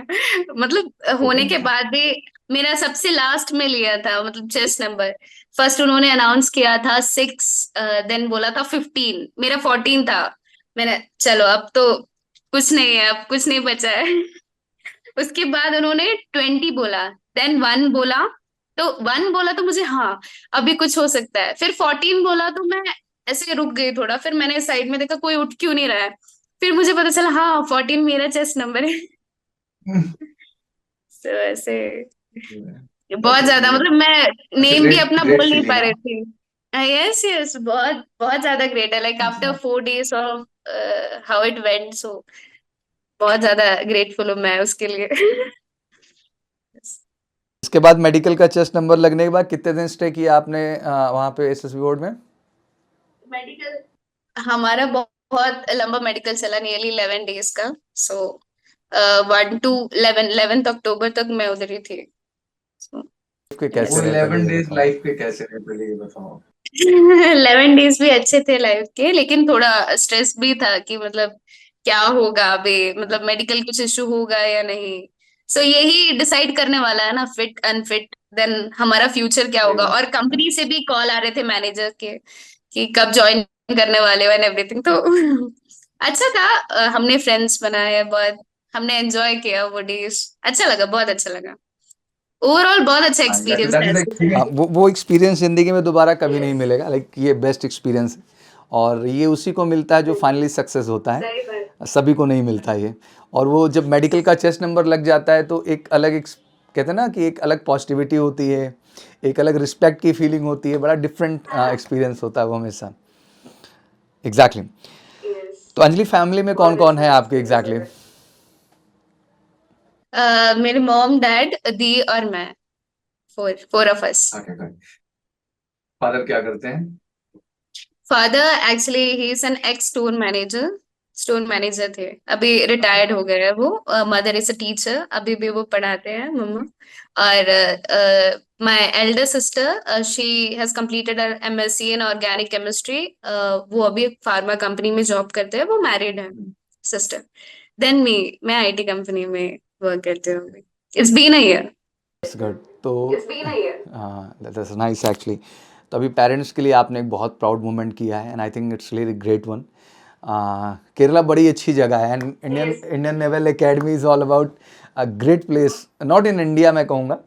मतलब होने 14 के था। बाद भी मेरा सबसे लास्ट में लिया था, मतलब चेस्ट नंबर। फर्स्ट उन्होंने अनाउंस किया था 6, देन बोला था 15, मेरा 14 था। मैंने चलो अब तो कुछ नहीं है, अब कुछ नहीं बचा है। उसके बाद उन्होंने 20 बोला, देन 1 बोला। तो 1 बोला तो मुझे हाँ अभी कुछ हो सकता है, फिर 14 बोला तो मैं ऐसे रुक गई थोड़ा, फिर मैंने साइड में देखा कोई उठ क्यों नहीं रहा है, फिर मुझे पता चला हाँ 14 मेरा चेस्ट नंबर है। तो ऐसे That's बहुत a ज्यादा, great, मतलब मैं that's a नेम भी great, अपना great बोल नहीं पा feeling, रही हाँ। थी। यस यस, बहुत बहुत ज्यादा ग्रेट है, लाइक आफ्टर हाँ। 4 days of how it went, so बहुत ज्यादा ग्रेटफुल हूँ मैं उसके लिए। इसके बाद मेडिकल का चेस्ट नंबर लगने के बाद कितने दिन स्टे किया आपने वहाँ पे एसएसबी बोर्ड में? मेडिकल हमारा बहुत लंबा मेडिकल चला, नियरली 11 days का। सो 1 to 11th अक्टूबर तक मैं उधर ही थी। So, के वो कैसे रहे पहले 11 ये डेज बताओ? लाइफ के कैसे रहे, पहले ये बताओ। 11 days भी अच्छे थे लाइफ के, लेकिन थोड़ा स्ट्रेस भी था कि मतलब क्या होगा अभी, मतलब मेडिकल कुछ इशू होगा या नहीं। सो यही डिसाइड करने वाला है ना, फिट अनफिट, देन हमारा फ्यूचर क्या सही होगा। बात और है। कंपनी से भी कॉल आ रहे थे मैनेजर के कि कब ज्वाइन करने वाले हो एंड एवरीथिंग, तो अच्छा था। हमने फ्रेंड्स बनाए बहुत, हमने एंजॉय किया वो डेज, अच्छा लगा, बहुत अच्छा लगा। ओवरऑल बहुत अच्छा हाँ, एक्सपीरियंस दैट था इज द ऐसे। एक्सपीरियंस। वो एक्सपीरियंस ज़िंदगी में दोबारा कभी नहीं यस, मिलेगा, लाइक ये बेस्ट एक्सपीरियंस है, और ये उसी को मिलता है जो फाइनली सक्सेस होता है, सही बात। सभी को नहीं मिलता ये। और वो जब मेडिकल का चेस्ट नंबर लग जाता है तो एक अलग कहते हैं ना कि एक अलग पॉजिटिविटी होती है, एक अलग रिस्पेक्ट की फीलिंग होती है, बड़ा डिफरेंट एक्सपीरियंस होता है वो हमेशा। एग्जैक्टली यस, तो अंजलि फैमिली में कौन बहुत कौन अच्छा है आपके एक्सपीरियंस एग्जैक्टली? लगा। मेरे मॉम डैड दी और मैं, four four of us. Okay, father क्या करते हैं? Father actually he is an x store manager थे, अभी ओके। रिटायर्ड हो गए हैं वो। मदर इज अ टीचर, अभी भी वो पढ़ाते हैं मम्मा। और my Elder sister, she has completed her MSc in organic chemistry. वो अभी एक फार्मा कंपनी में जॉब करते हैं, वो मैरिड है सिस्टर। देन मी, मैं आईटी कंपनी में वर्क करती हूँ। It's been a year. That's good. तो इट्स बीन अ ईयर। हाँ, दैट्स नाइस एक्चुअली। तो अभी पेरेंट्स के लिए आपने एक बहुत प्राउड मोमेंट किया है, and I think it's really great one. Kerala बड़ी अच्छी जगह है, and Indian yes, Indian naval academy is all about a great place, not in India मैं कहूँगा,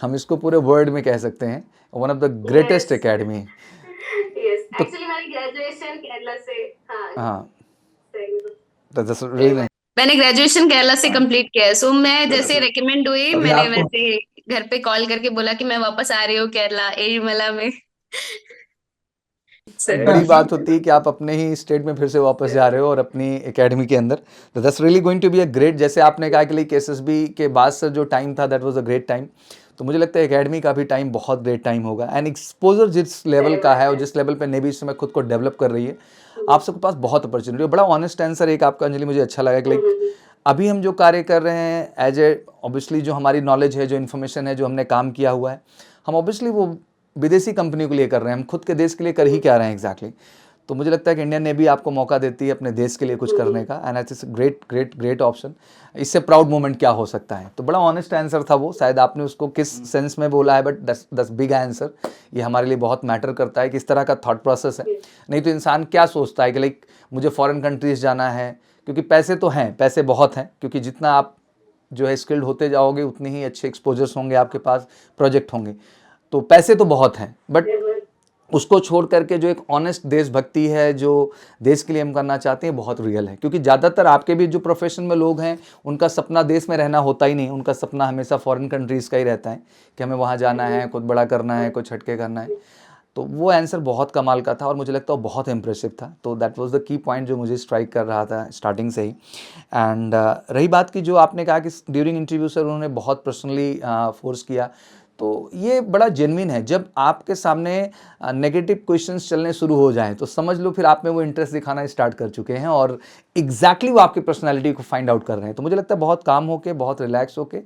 हम इसको पूरे वर्ल्ड में कह सकते हैं, one of the greatest yes, academy. Yes. तो एक्चुअली मैंने ग्रेजुएशन केरला से, हाँ हाँ, सही दैट्स सही रियली। बात। मैंने ग्रेजुएशन केरला से हाँ, कंप्लीट किया है, सो मैं तो जैसे रिकमेंड हुई, अभी मैंने आपको वैसे घर पे कॉल करके बोला कि मैं वापस आ रही हूँ केरला, एरीमला में। बड़ी So, बात होती है कि आप अपने ही स्टेट में फिर से वापस जा रहे हो और अपनी एकेडमी के अंदर, तो that's really going to be a great. जैसे आपने कहा कि लाइक एसएसबी के बाद से जो टाइम था that was a great time, तो मुझे लगता है एकेडमी का भी टाइम बहुत ग्रेट टाइम होगा, एंड एक्सपोजर जिस लेवल सही का बात है और है। जिस लेवल पे नेवी इस समय खुद को डेवलप कर रही है, आप सबके पास बहुत अपॉर्चुनिटी है। बड़ा ऑनेस्ट आंसर एक आपका अंजलि मुझे अच्छा लगा कि लाइक अभी हम जो कार्य कर रहे हैं एज ए, ऑब्वियसली जो हमारी नॉलेज है, जो इन्फॉर्मेशन है, जो हमने काम किया हुआ है, हम ऑब्वियसली वो विदेशी कंपनी के लिए कर रहे हैं, हम खुद के देश के लिए कर ही क्या रहे हैं एग्जैक्टली। तो मुझे लगता है कि इंडियन नेवी आपको मौका देती है अपने देश के लिए कुछ करने का, and it's great great great option. इससे प्राउड मोमेंट क्या हो सकता है? तो बड़ा ऑनेस्ट आंसर था वो, शायद आपने उसको किस सेंस में बोला है, बट दस बिग आंसर, ये हमारे लिए बहुत मैटर करता है किस तरह का थॉट प्रोसेस है। नहीं तो इंसान क्या सोचता है कि लाइक मुझे फॉरेन कंट्रीज जाना है, क्योंकि पैसे तो हैं, पैसे बहुत हैं, क्योंकि जितना आप जो है स्किल्ड होते जाओगे उतने ही अच्छे एक्सपोजर्स होंगे आपके पास, प्रोजेक्ट होंगे, तो पैसे तो बहुत हैं, बट उसको छोड़ करके जो एक ऑनेस्ट देशभक्ति है, जो देश के लिए हम करना चाहते हैं, बहुत रियल है। क्योंकि ज़्यादातर आपके भी जो प्रोफेशन में लोग हैं, उनका सपना देश में रहना होता ही नहीं, उनका सपना हमेशा फॉरेन कंट्रीज़ का ही रहता है कि हमें वहाँ जाना है, कुछ बड़ा करना है, कुछ हटके करना है। तो वो आंसर बहुत कमाल का था और मुझे लगता है वो बहुत इम्प्रेसिव था। तो that was the key point जो मुझे स्ट्राइक कर रहा था स्टार्टिंग से ही। एंड रही बात की जो आपने कहा कि ड्यूरिंग इंटरव्यू सर उन्होंने बहुत पर्सनली फोर्स किया, तो ये बड़ा जेन्युइन है। जब आपके सामने नेगेटिव क्वेश्चंस चलने शुरू हो जाएं तो समझ लो फिर आप में वो इंटरेस्ट दिखाना स्टार्ट कर चुके हैं और एग्जैक्टली वो आपकी पर्सनालिटी को फाइंड आउट कर रहे हैं। तो मुझे लगता है बहुत काम होके, बहुत रिलैक्स होके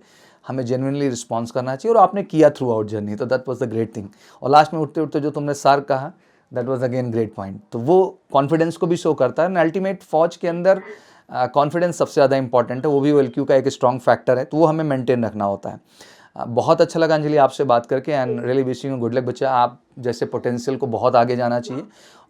हमें जेन्युइनली रिस्पॉन्स करना चाहिए और आपने किया थ्रू आउट जर्नी, तो that was the great thing. और लास्ट में उठते उठते जो तुमने सर कहा, that was again great point. तो वो कॉन्फिडेंस को भी शो करता है। अल्टीमेट फौज के अंदर कॉन्फिडेंस सबसे ज़्यादा इंपॉर्टेंट है, वो भी OLQ का एक स्ट्रॉन्ग फैक्टर है, तो वो हमें मेंटेन रखना होता है। बहुत अच्छा लगा अंजलि आपसे बात करके and really wishing you good luck बच्चा। आप जैसे पोटेंशियल को बहुत आगे जाना चाहिए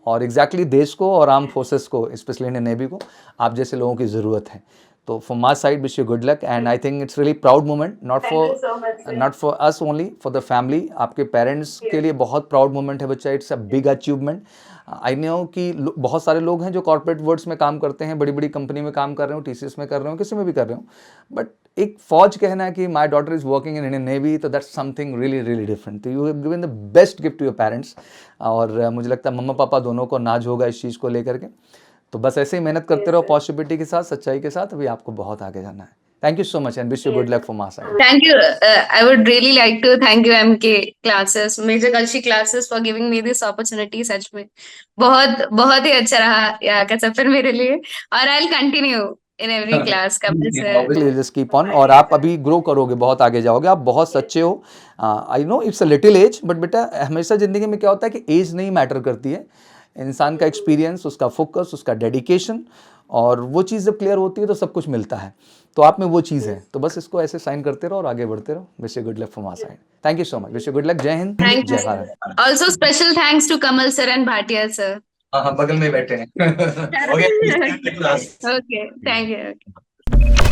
और एग्जैक्टली देश को और आर्म फोर्सेस को, स्पेशली इंडियन नेवी को, आप जैसे लोगों की ज़रूरत है। तो from my side wish you good luck and I think it's really proud moment, not for us only, for the family. आपके पेरेंट्स के लिए बहुत प्राउड मोमेंट है बच्चा, it's a big achievement. I know कि बहुत सारे लोग हैं जो कॉर्पोरेट वर्ल्ड्स में काम करते हैं, बड़ी बड़ी कंपनी में काम कर रहे हो, TCS में कर रहे हो, किसी में भी कर रहे हो, बट एक फौज कहना है कि my daughter is working in Indian navy, तो that's something really really different. तो you have given the best gift to your parents और मुझे लगता है मम्मा पापा दोनों को नाज होगा इस चीज़ को लेकर के। तो बस ऐसे ही मेहनत करते रहो, पॉसिबिलिटी के साथ, सच्चाई के साथ, अभी आपको बहुत आगे जाना है। Thank you so much and wish you good luck from my side. Thank you. I would really like to thank you MK classes, Major Kalshi classes for giving me this opportunity. सच में बहुत बहुत ही अच्छा रहा यहाँ का सफर मेरे लिए और I'll continue in every class Kamal sir. Obviously, just keep on और आप अभी ग्रो करोगे, बहुत आगे जाओगे, आप बहुत सच्चे हो। I know it's a little age, but बेटा हमेशा ज़िंदगी में क्या होता है कि एज नहीं मैटर करती है, इंसान का एक्सपीरियंस, उसका फोकस, उसका डेडिकेशन, और वो चीज़ जब क्लियर होती है तो सब कुछ मिलता है। तो आप में वो चीज़ है, तो बस इसको ऐसे साइन करते रहो और आगे बढ़ते रहो। Wish you good luck from our side. Thank you so much, wish you good luck. जय हिंद, Thank जय you. Bharat. Also special thanks to Kamal sir and Bhatia sir. हाँ हाँ, बगल में बैठे हैं। Okay, please, class. Okay, thank you.